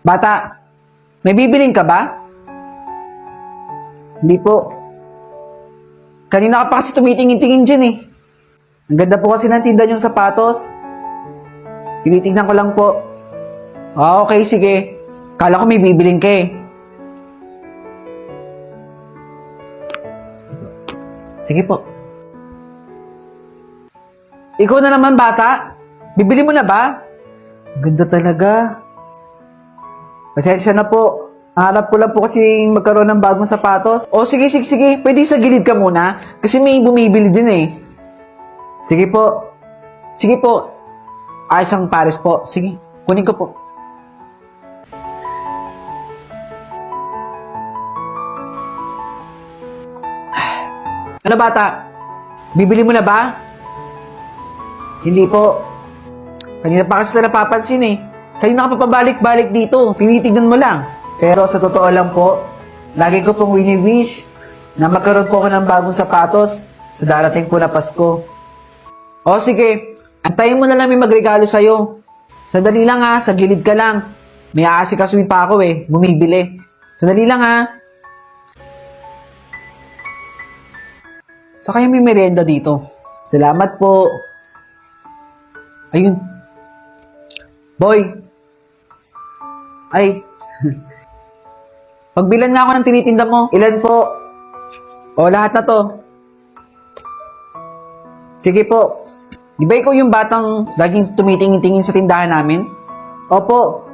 Bata, may bibiling ka ba? Hindi po. Kanina ka pa kasi tumitingin-tingin dyan eh. Ang ganda po kasi ng tinda niyong sapatos. Tinitignan ko lang po. Okay, sige. Kala ko may bibiling ka eh. Sige po. Ikaw na naman, bata. Bibili mo na ba? Ganda talaga. Pasensya na po. Hanap ko lang po kasi magkaroon ng bagong sapatos. O sige, sige, sige. Pwede sa gilid ka muna. Kasi may bumibili din eh. Sige po. Sige po. Ayos ang pares po. Sige, kunin ko po. Ano bata? Bibili mo na ba? Hindi po. Kanina pa kasi na napapansin eh. Kanina ka pa pabalik-balik dito. Tinitignan mo lang. Pero sa totoo lang po, lagi ko pong wini-wish na magkaroon po ako ng bagong sapatos sa darating po na Pasko. O sige, antayin mo na lang may magregalo sa'yo. Sandali lang ha, sa gilid ka lang. May aasikasuhin pa ako eh, bumibili. Sandali lang ha. Sa kaya may merienda dito. Salamat po. Ayun. Boy. Ay. Pagbilan nga ako ng tinitinda mo. Ilan po? O, lahat na to. Sige po. Di ba ikaw yung batang laging tumitingin-tingin sa tindahan namin? Opo.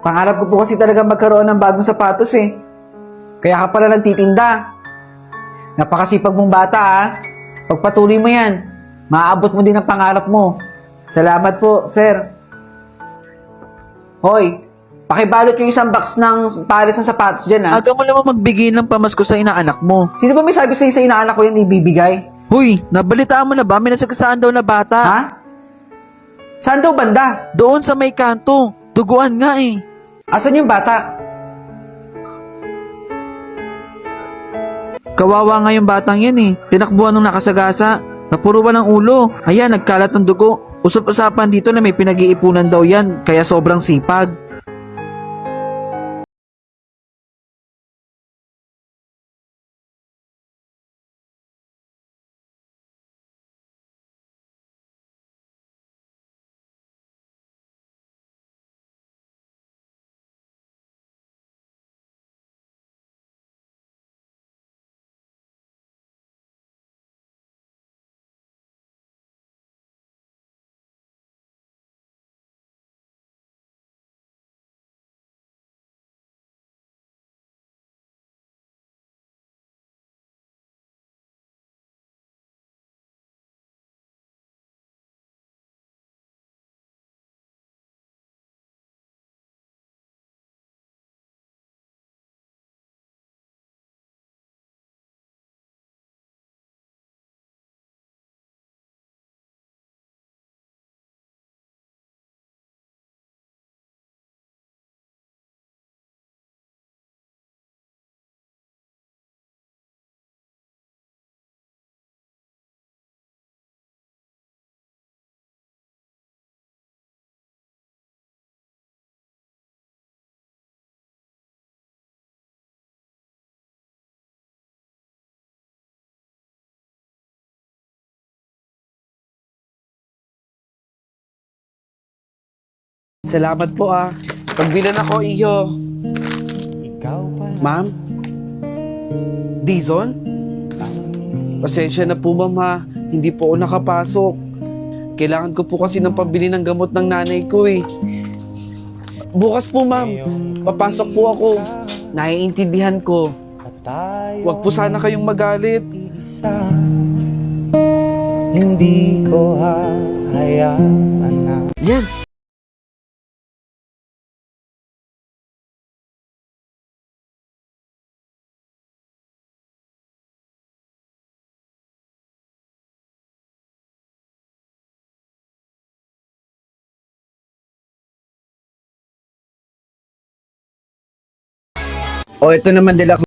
Pangarap ko po kasi talaga magkaroon ng bagong sapatos eh. Kaya ka pala nagtitinda. Napakasipag mong bata ha. Pagpatuloy mo yan, maaabot mo din ang pangarap mo. Salamat po, sir. Hoy, pakibalot yung isang box ng pares ng sapatos dyan ha. Aga mo naman magbigay ng pamasko sa inaanak mo. Sino ba may sabi sa'yo sa inaanak ko yan ibibigay? Huy, nabalitaan mo na ba? May nasagasaan daw na bata. Ha? Saan daw banda? Doon sa may kanto. Duguan nga eh. Asan yung bata? Kawawa nga yung batang yan eh. Tinakbuhan ng nakasagasa. Napuruan ng ulo. Ayan, nagkalat ng dugo. Usap-usapan dito na may pinag-iipunan daw yan. Kaya sobrang sipag. Salamat po ah. Pagbilan ako, iyo. Ma'am? Dizon? Pasensya na po ma'am ha. Hindi po ako nakapasok. Kailangan ko po kasi ng pambili ng gamot ng nanay ko eh. Bukas po ma'am. Papasok po ako. Naiintindihan ko. Huwag po sana kayong magalit. Hindi ko hahayaan na Yan. O, ito naman dila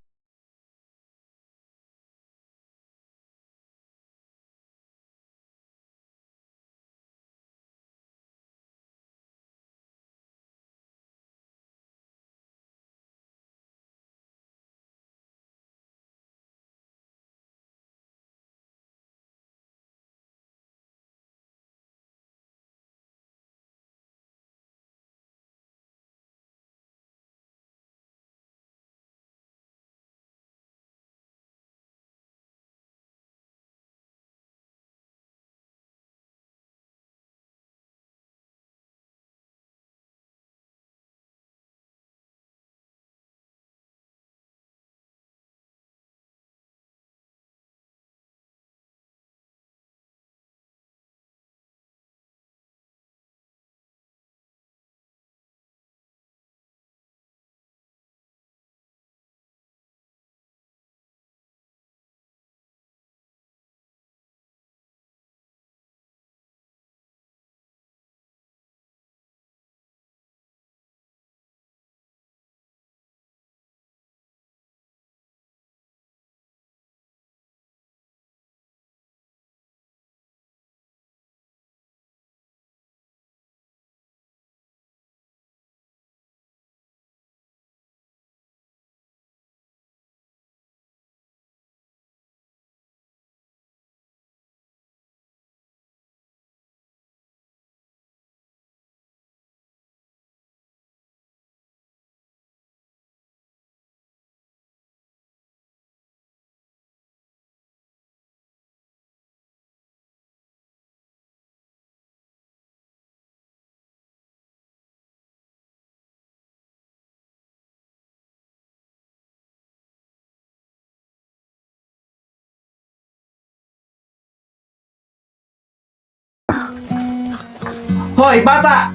Hoy, bata!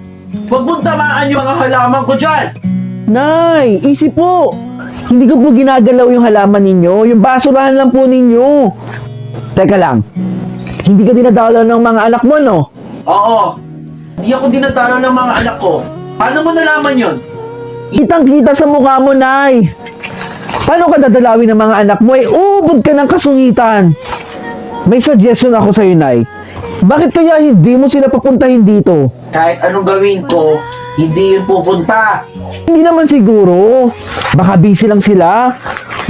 Huwag mong tamaan yung mga halaman ko dyan! Nay, easy po. Hindi ko po ginagalaw yung halaman ninyo. Yung basurahan lang po ninyo. Teka lang. Hindi ka dinadalaw ng mga anak mo, no? Oo. Hindi ako dinadalaw ng mga anak ko. Paano mo nalaman yon? Kitang-kita sa mukha mo, Nay. Paano ka dadalawin ng mga anak mo? Ubod ka ng kasungitan. May suggestion ako sa'yo, Nay. Bakit kaya hindi mo sila papuntahin dito? Kahit anong gawin ko, hindi yun pupunta. Hindi naman siguro. Baka busy lang sila.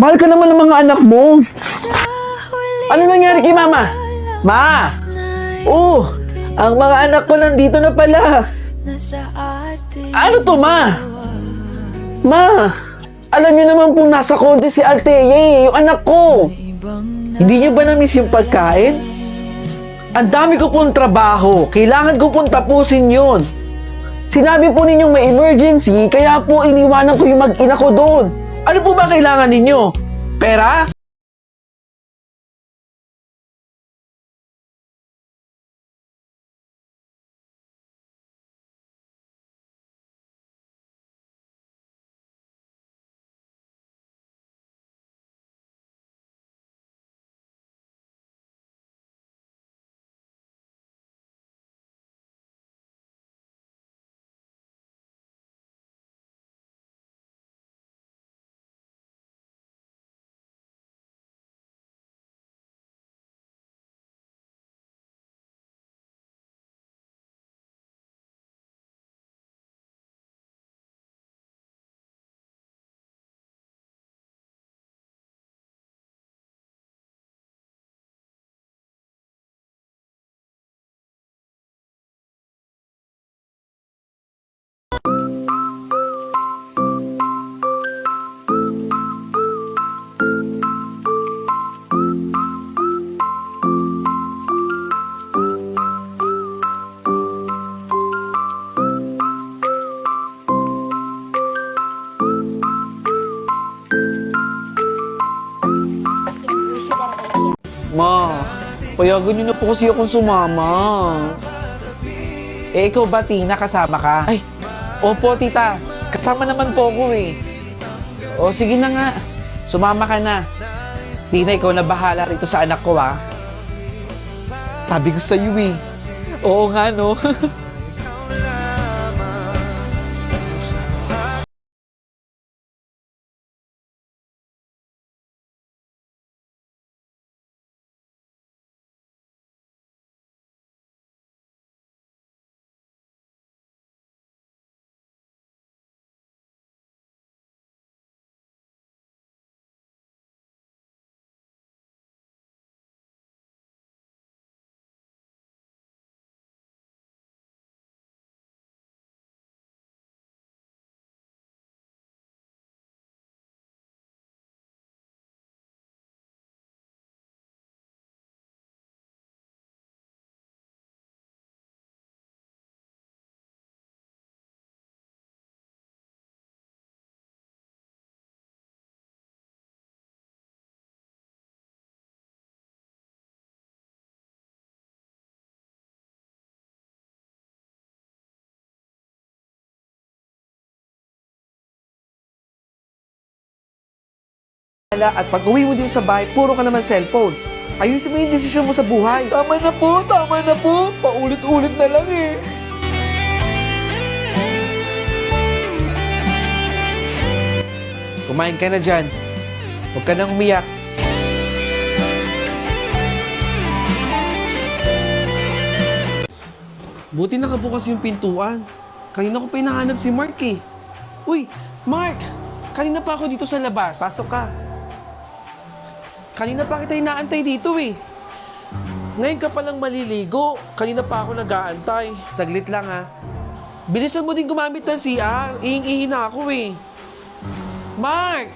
Mahal ka naman ng mga anak mo. Ano nangyari kay Mama? Ma! Oh, ang mga anak ko nandito na pala. Ano to, Ma? Ma, alam niyo naman pong nasa konti si Althea, yung anak ko. Hindi niyo ba na-miss yung pagkain? Ang dami ko pong trabaho. Kailangan ko pong tapusin yun. Sinabi po ninyong may emergency, kaya po iniwanan ko yung mag-ina ko doon. Ano po ba kailangan ninyo? Pera? Ma, payagan niyo na po kasi akong sumama. Eh, ikaw ba, Tina, kasama ka? Ay, opo, tita. Kasama naman po ako eh. O, sige na nga. Sumama ka na. Tina, ikaw na bahala rito sa anak ko, ha? Sabi ko sa'yo eh. Oo nga, no? At pag uwi mo din sa bahay, puro ka naman cellphone. Ayusin mo yung desisyon mo sa buhay. Tama na po, tama na po. Paulit-ulit na lang eh. Kumain ka na dyan. Huwag ka nang umiyak. Buti nakabukas yung pintuan. Kanina ko pa hinahanap si Mark eh. Uy, Mark! Kanina pa ako dito sa labas. Pasok ka. Kanina pa kita inaantay dito eh. Ngayon ka palang maliligo. Kanina pa ako nag-aantay. Saglit lang ha. Bilisan mo din gumamit ng CR. Ihing-ihi na ako eh. Mark!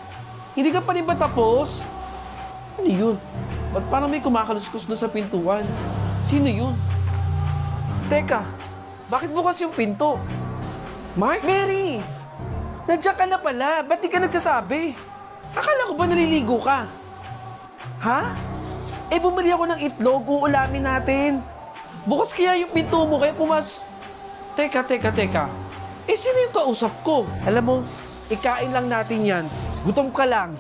Hindi ka pa rin ba tapos? Ano yun? Ba't parang may kumakaluskus doon sa pintuan? Sino yun? Teka, bakit bukas yung pinto? Mark? Mary! Nandiyan ka na pala. Ba't di ka nagsasabi? Akala ko ba naliligo ka? Ha? Eh, bumili ako ng itlog. Uulamin natin. Bukas kaya yung pinto mo, kaya Teka. Eh, sino yung kausap ko? Alam mo, ikain lang natin yan. Gutom ka lang.